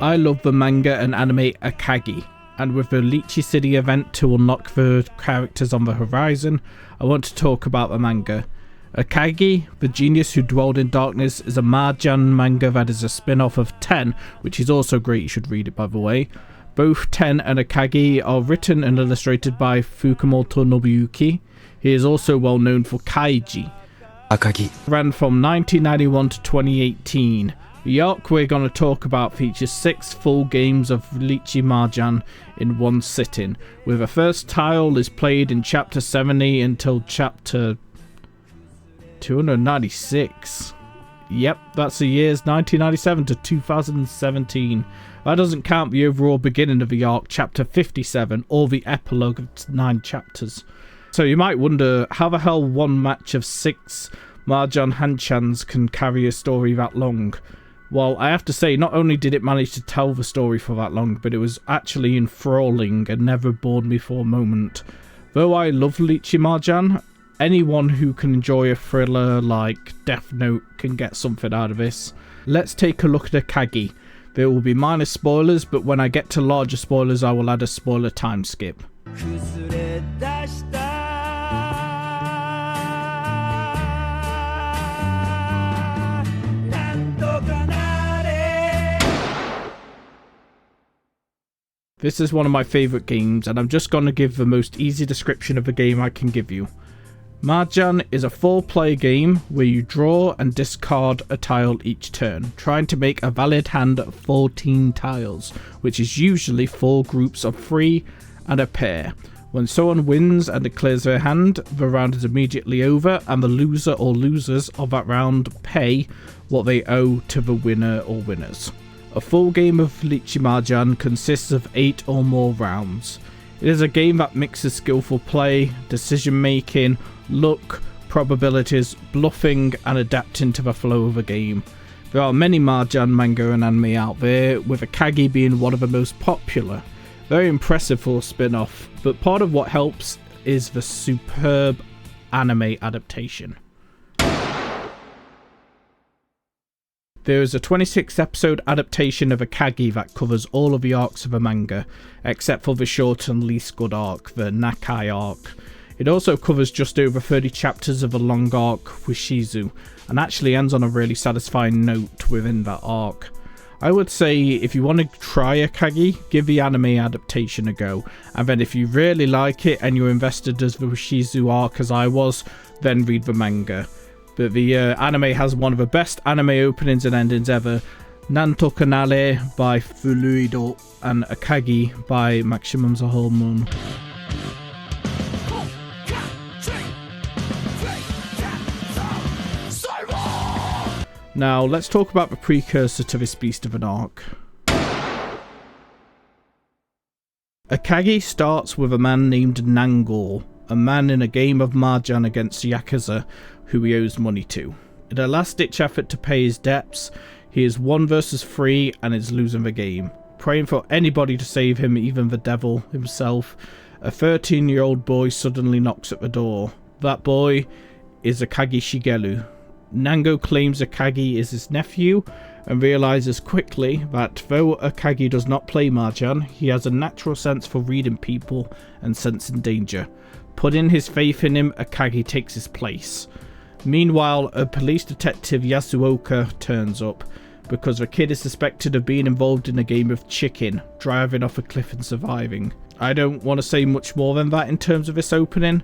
I love the manga and anime Akagi, and with the Riichi City event to unlock the characters on the horizon, I want to talk about the manga. Akagi, the genius who dwelled in darkness, is a Mahjong manga that is a spin-off of Ten, which is also great, you should read it by the way. Both Ten and Akagi are written and illustrated by Fukumoto Nobuyuki. He is also well known for Kaiji. Akagi Ran from 1991 to 2018. The arc we're going to talk about features 6 full games of Riichi Mahjong in one sitting, where the first tile is played in chapter 70 until chapter 296. Yep, that's the years 1997 to 2017. That doesn't count the overall beginning of the arc, chapter 57, or the epilogue of 9 chapters. So you might wonder how the hell one match of 6 Mahjong Hanchans can carry a story that long. Well, I have to say, not only did it manage to tell the story for that long, but it was actually enthralling and never bored me for a moment. Though I love Riichi Mahjong, anyone who can enjoy a thriller like Death Note can get something out of this. Let's take a look at Akagi. There will be minor spoilers, but when I get to larger spoilers, I will add a spoiler time skip. This is one of my favourite games, and I'm just going to give the most easy description of the game I can give you. Mahjong is a 4-player game where you draw and discard a tile each turn, trying to make a valid hand of 14 tiles, which is usually 4 groups of 3 and a pair. When someone wins and declares their hand, the round is immediately over, and the loser or losers of that round pay what they owe to the winner or winners. A full game of Riichi Mahjong consists of 8 or more rounds. It is a game that mixes skillful play, decision making, luck, probabilities, bluffing, and adapting to the flow of a game. There are many Mahjong manga and anime out there, with Akagi being one of the most popular. Very impressive for a spin-off, but part of what helps is the superb anime adaptation. There is a 26-episode adaptation of Akagi that covers all of the arcs of the manga, except for the short and least good arc, the Nakai arc. It also covers just over 30 chapters of the long arc, Washizu, and actually ends on a really satisfying note within that arc. I would say if you want to try Akagi, give the anime adaptation a go, and then if you really like it and you're invested as the Washizu arc as I was, then read the manga. But the anime has one of the best anime openings and endings ever. Nanto Kanale by Fuluido and Akagi by Maximum Hormone. Now let's talk about the precursor to this beast of an arc. Akagi starts with a man named Nangor, a man in a game of Mahjong against Yakuza who he owes money to. In a last-ditch effort to pay his debts, he is 1 versus 3 and is losing the game. Praying for anybody to save him, even the devil himself, a 13-year-old boy suddenly knocks at the door. That boy is Akagi Shigeru. Nango claims Akagi is his nephew and realises quickly that though Akagi does not play Mahjong, he has a natural sense for reading people and sensing danger. Putting his faith in him, Akagi takes his place. Meanwhile, a police detective Yasuoka turns up because the kid is suspected of being involved in a game of chicken, driving off a cliff and surviving. I don't want to say much more than that in terms of this opening.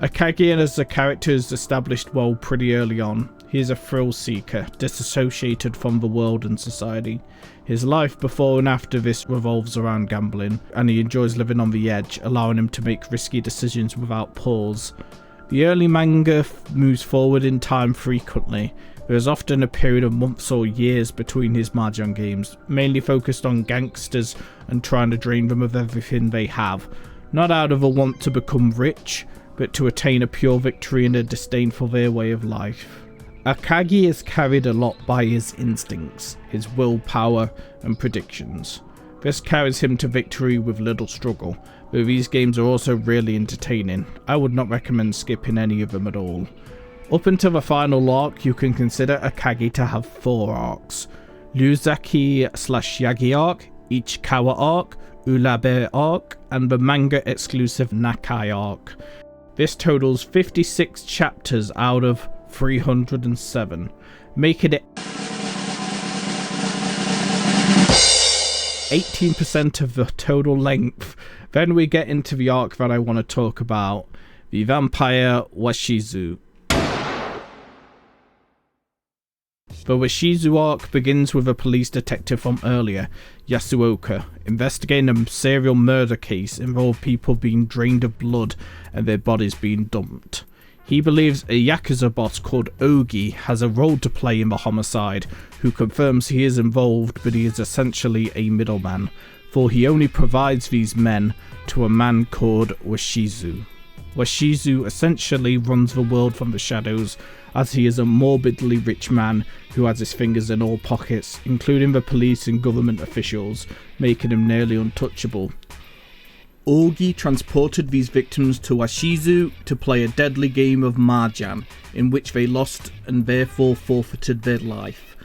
Akagi as a character is established well pretty early on. He is a thrill seeker, disassociated from the world and society. His life before and after this revolves around gambling, and he enjoys living on the edge, allowing him to make risky decisions without pause. The early manga moves forward in time frequently. There is often a period of months or years between his Mahjong games, mainly focused on gangsters and trying to drain them of everything they have, not out of a want to become rich, but to attain a pure victory and a disdain for their way of life. Akagi is carried a lot by his instincts, his willpower and predictions. This carries him to victory with little struggle, though these games are also really entertaining. I would not recommend skipping any of them at all. Up until the final arc, you can consider Akagi to have 4 arcs. Ryuzaki/Yagi arc, Ichikawa arc, Urabe arc, and the manga exclusive Nakai arc. This totals 56 chapters out of 307, making it 18% of the total length. Then we get into the arc that I want to talk about, the Vampire Washizu. The Washizu arc begins with a police detective from earlier, Yasuoka, investigating a serial murder case involving people being drained of blood and their bodies being dumped. He believes a Yakuza boss called Akagi has a role to play in the homicide, who confirms he is involved, but he is essentially a middleman, for he only provides these men to a man called Washizu. Washizu essentially runs the world from the shadows, as he is a morbidly rich man who has his fingers in all pockets, including the police and government officials, making him nearly untouchable. Akagi transported these victims to Washizu to play a deadly game of Mahjong, in which they lost and therefore forfeited their life.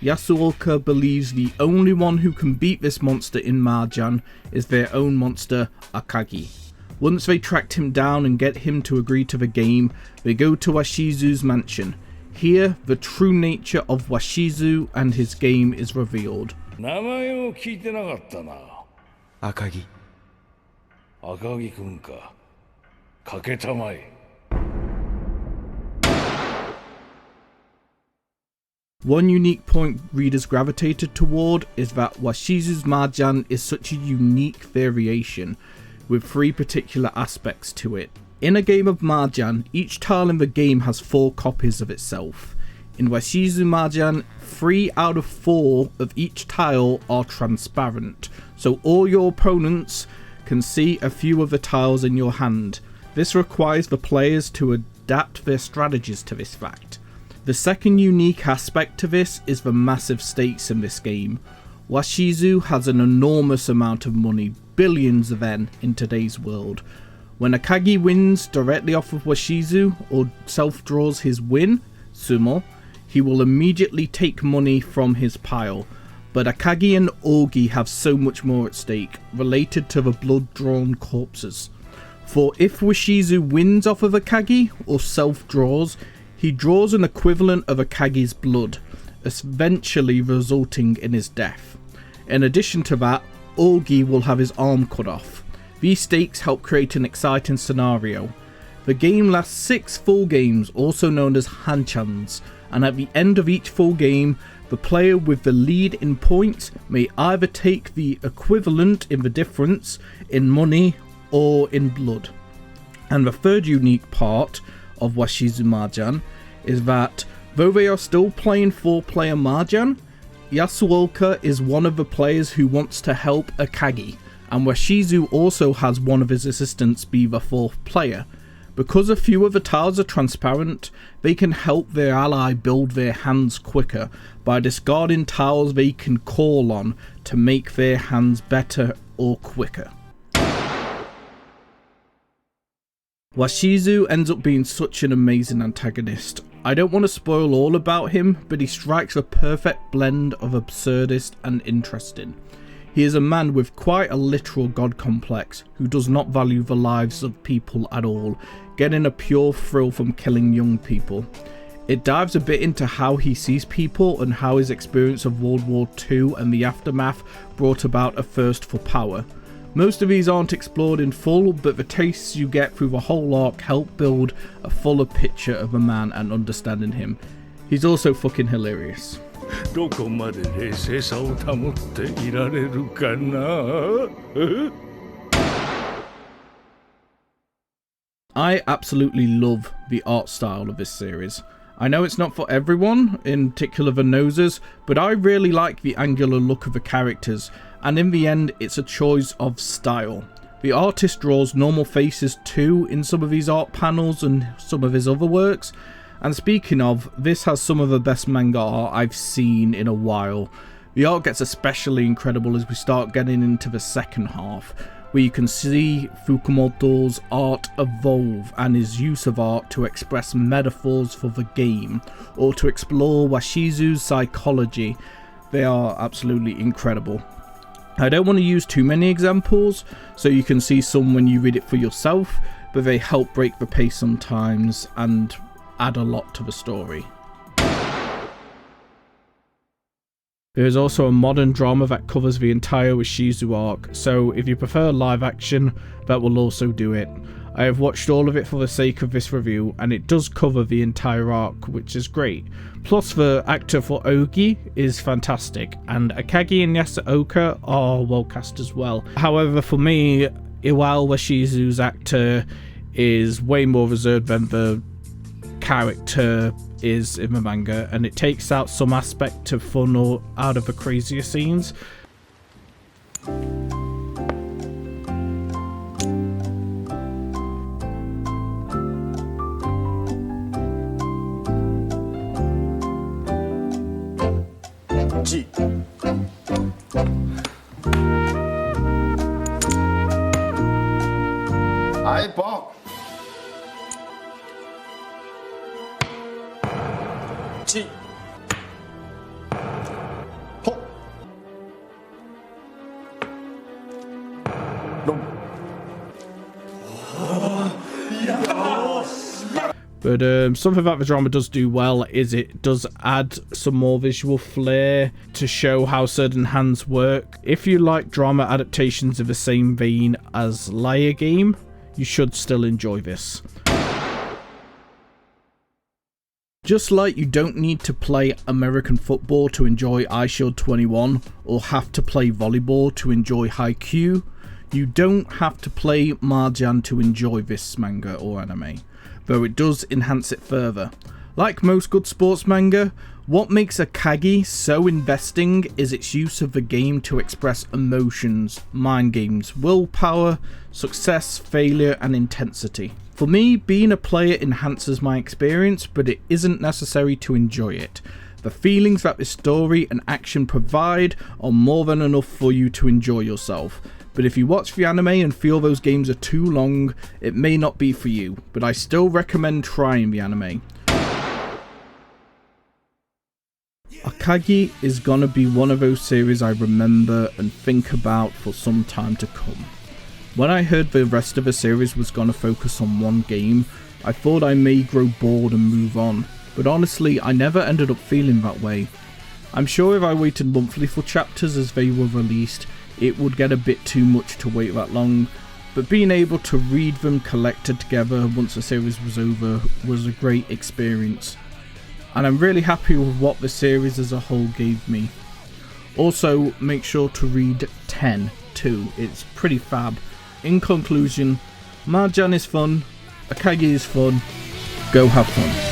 Yasuoka believes the only one who can beat this monster in Mahjong is their own monster, Akagi. Once they tracked him down and get him to agree to the game, they go to Washizu's mansion. Here, the true nature of Washizu and his game is revealed. Akagi. One unique point readers gravitated toward is that Washizu's Mahjong is such a unique variation, with 3 particular aspects to it. In a game of Mahjong, each tile in the game has 4 copies of itself. In Washizu Mahjong, 3 out of 4 of each tile are transparent, so all your opponents can see a few of the tiles in your hand. This requires the players to adapt their strategies to this fact. The second unique aspect to this is the massive stakes in this game. Washizu has an enormous amount of money, billions of yen in today's world. When Akagi wins directly off of Washizu or self-draws his win, sumo, he will immediately take money from his pile. But Akagi and Akagi have so much more at stake, related to the blood-drawn corpses. For if Washizu wins off of Akagi or self-draws, he draws an equivalent of Akagi's blood, eventually resulting in his death. In addition to that, Akagi will have his arm cut off. These stakes help create an exciting scenario. The game lasts 6 full games, also known as hanchans, and at the end of each full game, the player with the lead in points may either take the equivalent in the difference in money or in blood. And the third unique part of Washizu Mahjong is that though they are still playing 4-player Mahjong, Yasuoka is one of the players who wants to help Akagi, and Washizu also has one of his assistants be the 4th player. Because a few of the tiles are transparent, they can help their ally build their hands quicker by discarding tiles they can call on to make their hands better or quicker. Washizu ends up being such an amazing antagonist. I don't want to spoil all about him, but he strikes a perfect blend of absurdist and interesting. He is a man with quite a literal god complex who does not value the lives of people at all, getting a pure thrill from killing young people. It dives a bit into how he sees people and how his experience of World War II and the aftermath brought about a thirst for power. Most of these aren't explored in full, but the tastes you get through the whole arc help build a fuller picture of a man and understanding him. He's also fucking hilarious. I absolutely love the art style of this series. I know it's not for everyone, in particular the noses, but I really like the angular look of the characters, and in the end it's a choice of style. The artist draws normal faces too in some of these art panels and some of his other works, and speaking of, this has some of the best manga art I've seen in a while. The art gets especially incredible as we start getting into the second half, where you can see Fukumoto's art evolve and his use of art to express metaphors for the game, or to explore Washizu's psychology. They are absolutely incredible. I don't want to use too many examples, so you can see some when you read it for yourself, but they help break the pace sometimes and add a lot to the story. There is also a modern drama that covers the entire Washizu arc, so if you prefer live action, that will also do it. I have watched all of it for the sake of this review, and it does cover the entire arc, which is great. Plus the actor for Ogi is fantastic, and Akagi and Yasuoka are well cast as well. However, for me, Iwao Washizu's actor is way more reserved than the character is in the manga, and it takes out some aspect of fun or out of the crazier scenes. G. I bought. G. Ho. But something that the drama does do well is it does add some more visual flair to show how certain hands work. If you like drama adaptations of the same vein as Liar Game, you should still enjoy this. Just like you don't need to play American football to enjoy iShield 21 or have to play volleyball to enjoy Haikyuu, you don't have to play Mahjong to enjoy this manga or anime, though it does enhance it further. Like most good sports manga, what makes Akagi so investing is its use of the game to express emotions, mind games, willpower, success, failure, and intensity. For me, being a player enhances my experience, but it isn't necessary to enjoy it. The feelings that this story and action provide are more than enough for you to enjoy yourself. But if you watch the anime and feel those games are too long, it may not be for you, but I still recommend trying the anime. Akagi is gonna be one of those series I remember and think about for some time to come. When I heard the rest of the series was gonna focus on one game, I thought I may grow bored and move on, but honestly I never ended up feeling that way. I'm sure if I waited monthly for chapters as they were released, it would get a bit too much to wait that long, but being able to read them collected together once the series was over was a great experience. And I'm really happy with what the series as a whole gave me. Also, make sure to read 10 too, it's pretty fab. In conclusion, Mahjong is fun, Akagi is fun, go have fun.